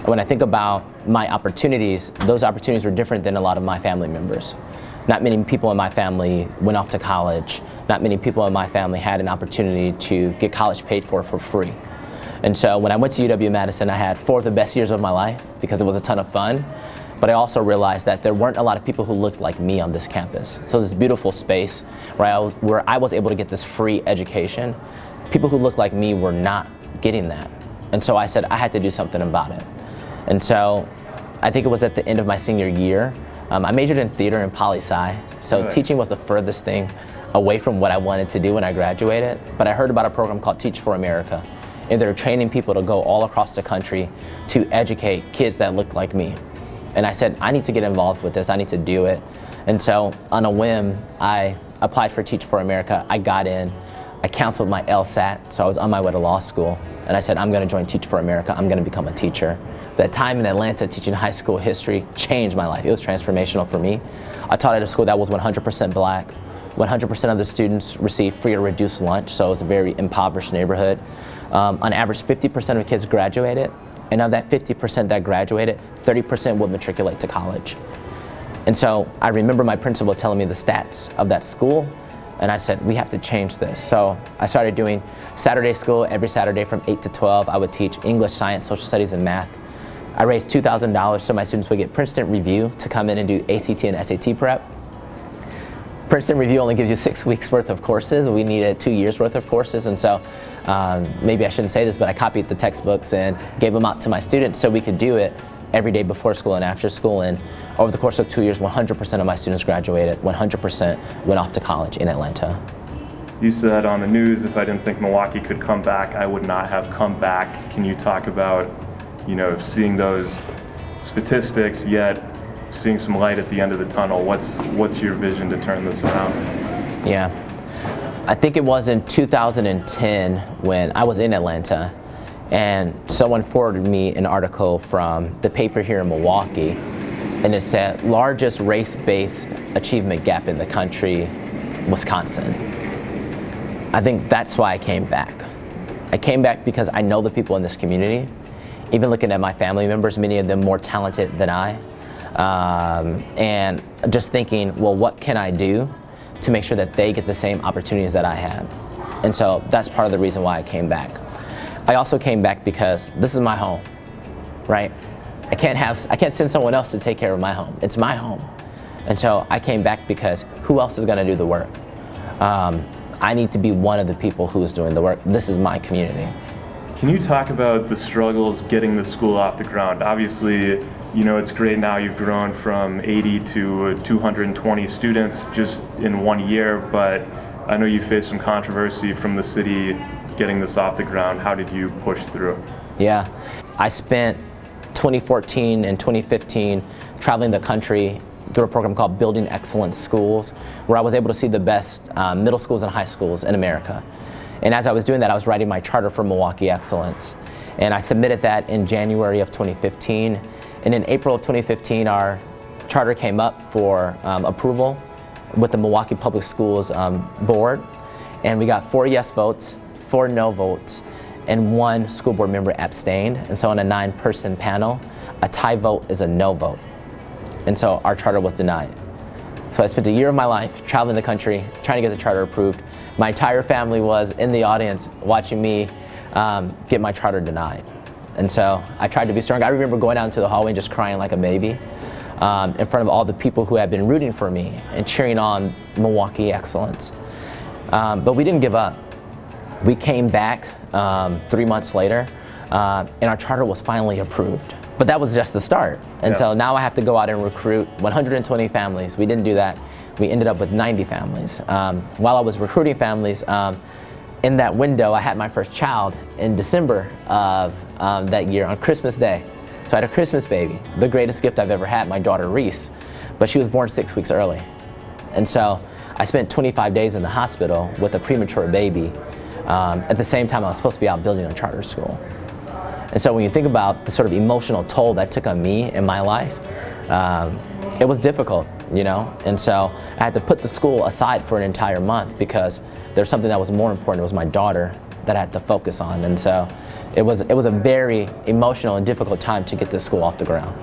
When I think about my opportunities, those opportunities were different than a lot of my family members. Not many people in my family went off to college. Not many people in my family had an opportunity to get college paid for free. And so when I went to UW-Madison, I had 4 of the best years of my life because it was a ton of fun. But I also realized that there weren't a lot of people who looked like me on this campus. So this beautiful space where I was able to get this free education. People who looked like me were not getting that. And so I said I had to do something about it. And so I think it was at the end of my senior year. I majored in theater and poli-sci. So teaching was the furthest thing away from what I wanted to do when I graduated. But I heard about a program called Teach for America. And they're training people to go all across the country to educate kids that look like me. And I said, I need to get involved with this. I need to do it. And so on a whim, I applied for Teach for America. I got in. I canceled my LSAT, so I was on my way to law school. And I said, I'm going to join Teach for America. I'm going to become a teacher. That time in Atlanta teaching high school history changed my life. It was transformational for me. I taught at a school that was 100% black. 100% of the students received free or reduced lunch, so it was a very impoverished neighborhood. On average, 50% of kids graduated. And of that 50% that graduated, 30% would matriculate to college. And so I remember my principal telling me the stats of that school, and I said, we have to change this. So I started doing Saturday school. Every Saturday from 8 to 12, I would teach English, science, social studies, and math. I raised $2,000 so my students would get Princeton Review to come in and do ACT and SAT prep. Princeton Review only gives you 6 weeks worth of courses. We needed 2 years worth of courses, and so maybe I shouldn't say this, but I copied the textbooks and gave them out to my students so we could do it every day before school and after school. And over the course of 2 years, 100% of my students graduated. 100% went off to college in Atlanta. You said on the news, if I didn't think Milwaukee could come back, I would not have come back. Can you talk about, seeing those statistics, yet seeing some light at the end of the tunnel? What's your vision to turn this around? Yeah, I think it was in 2010 when I was in Atlanta, and someone forwarded me an article from the paper here in Milwaukee, and it said, largest race-based achievement gap in the country, Wisconsin. I think that's why I came back. I came back because I know the people in this community. Even looking at my family members, many of them more talented than I. And just thinking, well, what can I do to make sure that they get the same opportunities that I had? And so that's part of the reason why I came back. I also came back because this is my home, right? I can't send someone else to take care of my home. It's my home. And so I came back because who else is going to do the work? I need to be one of the people who is doing the work. This is my community. Can you talk about the struggles getting the school off the ground? Obviously, it's great now you've grown from 80 to 220 students just in 1 year, but I know you faced some controversy from the city getting this off the ground. How did you push through? Yeah, I spent 2014 and 2015 traveling the country through a program called Building Excellent Schools, where I was able to see the best middle schools and high schools in America. And as I was doing that, I was writing my charter for Milwaukee Excellence. And I submitted that in January of 2015. And in April of 2015, our charter came up for approval with the Milwaukee Public Schools board. And we got 4 yes votes, 4 no votes, and 1 school board member abstained. And so on a 9-person panel, a tie vote is a no vote. And so our charter was denied. So I spent a year of my life traveling the country, trying to get the charter approved. My entire family was in the audience watching me get my charter denied. And so I tried to be strong. I remember going out into the hallway and just crying like a baby in front of all the people who had been rooting for me and cheering on Milwaukee Excellence. But we didn't give up. We came back 3 months later, and our charter was finally approved. But that was just the start. And so now I have to go out and recruit 120 families. We didn't do that. We ended up with 90 families. While I was recruiting families, in that window, I had my first child in December of that year on Christmas Day. So I had a Christmas baby, the greatest gift I've ever had, my daughter Reese. But she was born 6 weeks early. And so I spent 25 days in the hospital with a premature baby. At the same time, I was supposed to be out building a charter school. And so when you think about the sort of emotional toll that took on me in my life, it was difficult, And so I had to put the school aside for an entire month because there's something that was more important. It was my daughter that I had to focus on. And so it was a very emotional and difficult time to get this school off the ground.